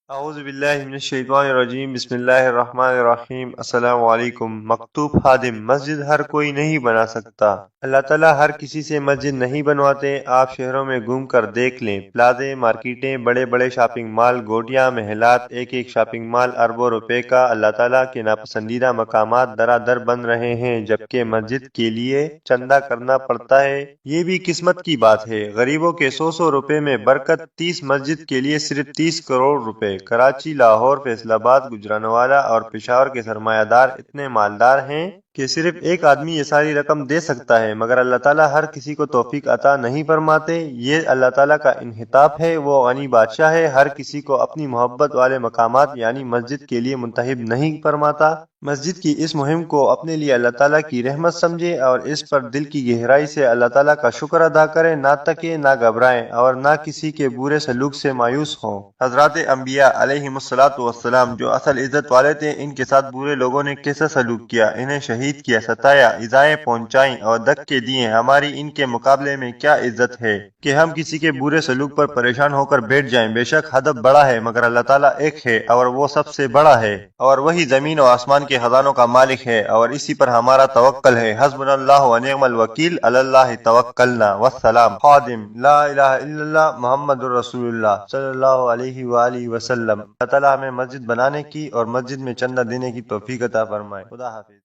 اعوذ باللہ من الشیطان الرجیم بسم اللہ الرحمن الرحیم السلام علیکم۔ مکتوب خادم، مسجد ہر کوئی نہیں بنا سکتا۔ اللہ تعالیٰ ہر کسی سے مسجد نہیں بنواتے۔ آپ شہروں میں گھوم کر دیکھ لیں، پلازے، مارکیٹیں، بڑے بڑے شاپنگ مال، گوٹیاں، محلات، ایک ایک شاپنگ مال اربوں روپے کا اللہ تعالیٰ کے ناپسندیدہ مقامات درا در بن رہے ہیں، جبکہ مسجد کے لیے چندہ کرنا پڑتا ہے۔ یہ بھی قسمت کی بات ہے، غریبوں کے سو روپے میں برکت، 30 مسجد کے لیے صرف 30 کروڑ روپے۔ کراچی، لاہور، فیصل آباد، گجرانوالہ اور پشاور کے سرمایہ دار اتنے مالدار ہیں کہ صرف ایک آدمی یہ ساری رقم دے سکتا ہے، مگر اللہ تعالیٰ ہر کسی کو توفیق عطا نہیں فرماتے۔ یہ اللہ تعالیٰ کا انحطاف ہے۔ وہ غنی بادشاہ ہے، ہر کسی کو اپنی محبت والے مقامات یعنی مسجد کے لیے منتخب نہیں فرماتا۔ مسجد کی اس مہم کو اپنے لیے اللہ تعالیٰ کی رحمت سمجھے اور اس پر دل کی گہرائی سے اللہ تعالیٰ کا شکر ادا کریں، نہ تکیں، نہ گھبرائیں اور نہ کسی کے برے سلوک سے مایوس ہوں۔ حضرات انبیاء علیہم الصلاۃ والسلام جو اصل عزت والے تھے، ان کے ساتھ برے لوگوں نے کیسا سلوک کیا، انہیں شہید کیا، ستایا، ایذائیں پہنچائیں اور دھکے دیے۔ ہماری ان کے مقابلے میں کیا عزت ہے کہ ہم کسی کے برے سلوک پر پریشان ہو کر بیٹھ جائیں۔ بے شک ہدف بڑا ہے، مگر اللہ تعالیٰ ایک ہے اور وہ سب سے بڑا ہے، اور وہی زمین و آسمان کے خزانوں کا مالک ہے، اور اسی پر ہمارا توکل ہے۔ حسبنا اللہ و نعم الوکیل، علی اللہ توکلنا۔ والسلام۔ خادم، لا الہ الا اللہ محمد الرسول اللہ صلی اللہ علیہ وآلہ وسلم۔ اللہ تعالیٰ ہمیں مسجد بنانے کی اور مسجد میں چندہ دینے کی توفیق عطا فرمائے۔ خدا حافظ۔